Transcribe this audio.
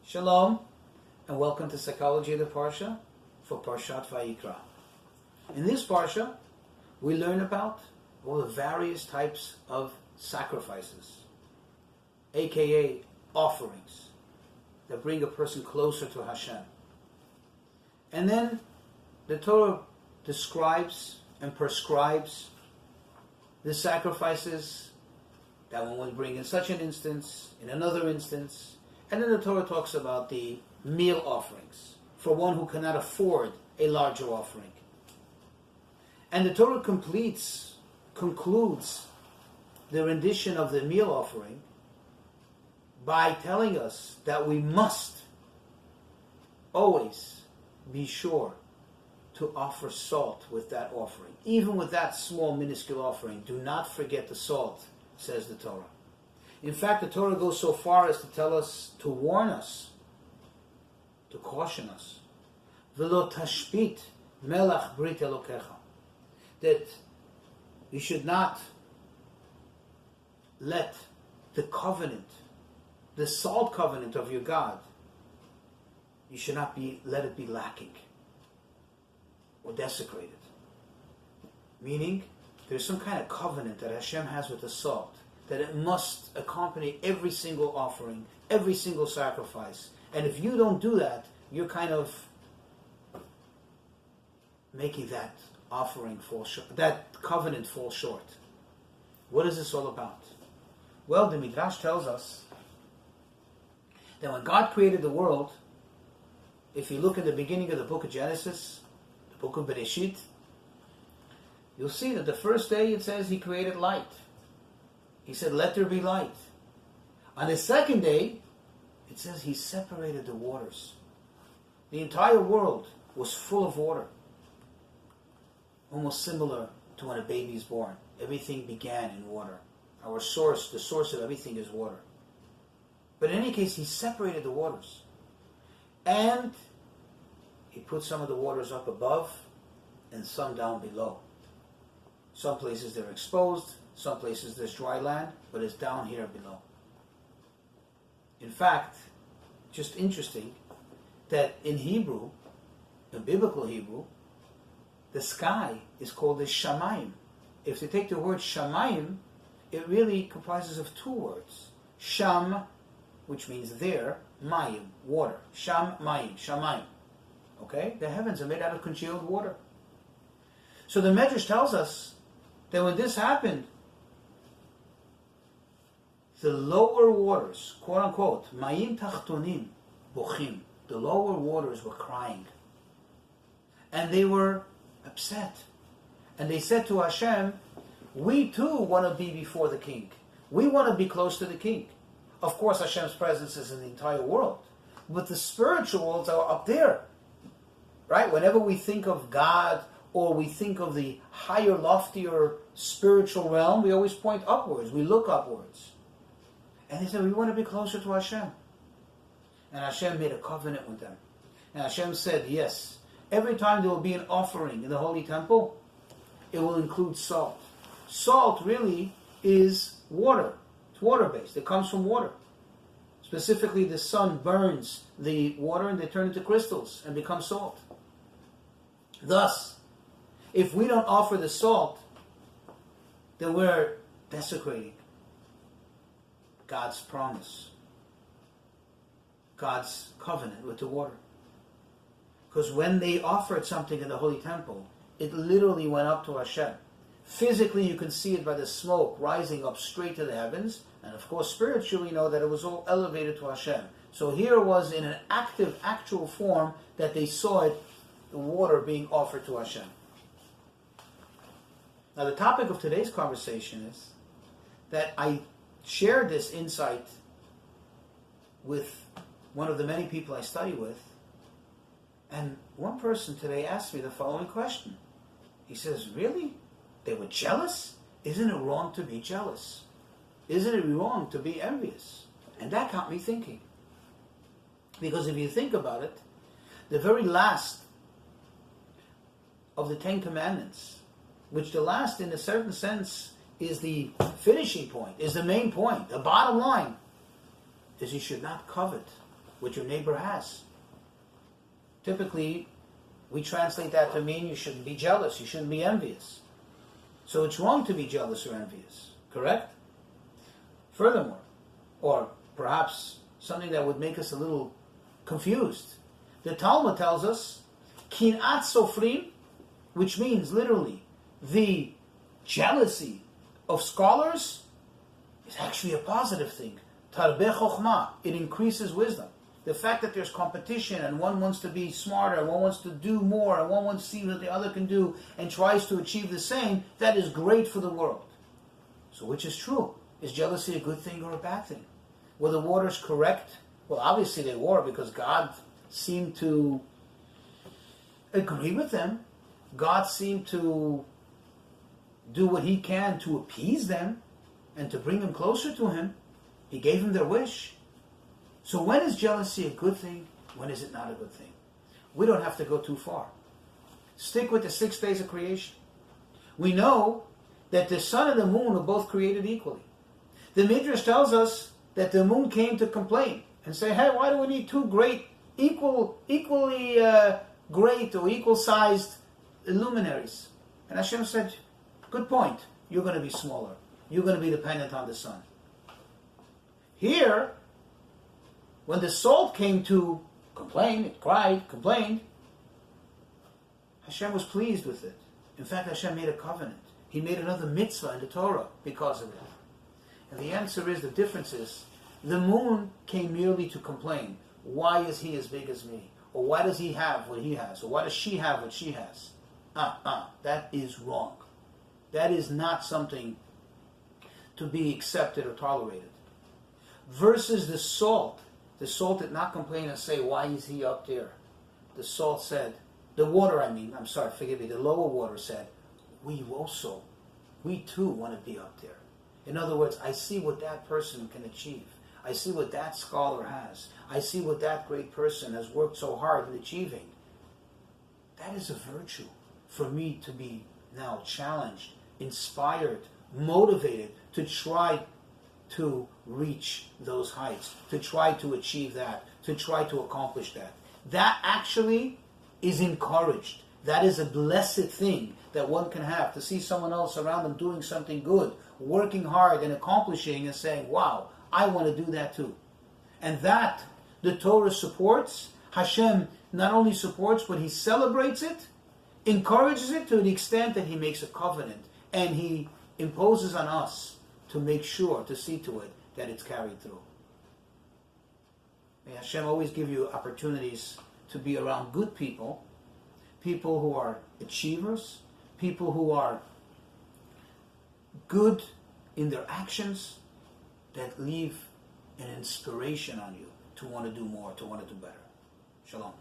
Shalom, and welcome to Psychology of the Parsha for Parshat Vayikra. In this Parsha, we learn about all the various types of sacrifices, aka offerings, that bring a person closer to Hashem. And then the Torah describes and prescribes the sacrifices that one would bring in such an instance, in another instance. And then the Torah talks about the meal offerings for one who cannot afford a larger offering. And the Torah concludes the rendition of the meal offering by telling us that we must always be sure to offer salt with that offering. Even with that small, minuscule offering, do not forget the salt, says the Torah. In fact, the Torah goes so far as to tell us, to warn us, to caution us, V'lo tashpit melach brit elokecha, that you should not let the covenant, the salt covenant of your God, you should not let it be lacking or desecrated. Meaning, there's some kind of covenant that Hashem has with the salt, that it must accompany every single offering, every single sacrifice. And if you don't do that, you're kind of making that offering fall short, that covenant fall short. What is this all about? Well, the Midrash tells us that when God created the world, if you look at the beginning of the book of Genesis, the book of Brashevitzky, you'll see that the first day it says He created light. He said, let there be light. On the second day, it says He separated the waters. The entire world was full of water. Almost similar to when a baby is born. Everything began in water. Our source, the source of everything is water. But in any case, He separated the waters. And He put some of the waters up above and some down below. Some places they're exposed. Some places there's dry land, but it's down here below. In fact, just interesting that in Hebrew, in biblical Hebrew, the sky is called the Shamayim. If you take the word Shamayim, it really comprises of two words. Sham, which means there, Mayim, water. Sham, Mayim, Shamayim. Okay? The heavens are made out of congealed water. So the Medrash tells us that when this happened, the lower waters, quote unquote, Mayim Tachtonim, Bochim, the lower waters were crying. And they were upset. And they said to Hashem, we too want to be before the king. We want to be close to the king. Of course, Hashem's presence is in the entire world. But the spiritual worlds are up there. Right? Whenever we think of God, or we think of the higher, loftier spiritual realm, we always point upwards. We look upwards. And they said, we want to be closer to Hashem. And Hashem made a covenant with them. And Hashem said, yes, every time there will be an offering in the Holy Temple, it will include salt. Salt really is water. It's water-based. It comes from water. Specifically, the sun burns the water and they turn into crystals and become salt. Thus, if we don't offer the salt, then we're desecrating God's promise, God's covenant with the water. Because when they offered something in the Holy Temple, it literally went up to Hashem. Physically, you can see it by the smoke rising up straight to the heavens. And of course, spiritually, you know that it was all elevated to Hashem. So here it was in an active, actual form that they saw it, the water being offered to Hashem. Now, the topic of today's conversation is that I shared this insight with one of the many people I study with, and one person today asked me the following question. He says, really? They were jealous? Isn't it wrong to be jealous? Isn't it wrong to be envious? And that got me thinking. Because if you think about it, the very last of the Ten Commandments, which the last in a certain sense is the finishing point, is the main point, the bottom line, is you should not covet what your neighbor has. Typically, we translate that to mean you shouldn't be jealous, you shouldn't be envious. So it's wrong to be jealous or envious, correct? Furthermore, or perhaps something that would make us a little confused, the Talmud tells us, kinat sofrim, which means literally the jealousy of scholars is actually a positive thing. Tarbeh chokhmah, it increases wisdom. The fact that there's competition and one wants to be smarter, and one wants to do more, and one wants to see what the other can do and tries to achieve the same, that is great for the world. So which is true? Is jealousy a good thing or a bad thing? Were the waters correct? Well, obviously they were, because God seemed to agree with them. God seemed to do what He can to appease them and to bring them closer to Him. He gave them their wish. So when is jealousy a good thing? When is it not a good thing? We don't have to go too far. Stick with the 6 days of creation. We know that the sun and the moon were both created equally. The Midrash tells us that the moon came to complain and say, hey, why do we need two equally great or equal-sized luminaries? And Hashem said, good point. You're going to be smaller. You're going to be dependent on the sun. Here, when the salt came to complain, it cried, complained, Hashem was pleased with it. In fact, Hashem made a covenant. He made another mitzvah in the Torah because of it. And the answer is, the difference is, the moon came merely to complain. Why is he as big as me? Or why does he have what he has? Or why does she have what she has? That is wrong. That is not something to be accepted or tolerated. Versus the salt. The salt did not complain and say, why is he up there? The salt said, the lower water said, we too want to be up there. In other words, I see what that person can achieve. I see what that scholar has. I see what that great person has worked so hard at achieving. That is a virtue for me to be now challenged, inspired, motivated to try to reach those heights, to try to achieve that, to try to accomplish that. That actually is encouraged. That is a blessed thing that one can have, to see someone else around them doing something good, working hard and accomplishing and saying, wow, I want to do that too. And that the Torah supports. Hashem not only supports, but He celebrates it, encourages it to the extent that He makes a covenant, and He imposes on us to make sure, to see to it that it's carried through. May Hashem always give you opportunities to be around good people, people who are achievers, people who are good in their actions, that leave an inspiration on you to want to do more, to want to do better. Shalom.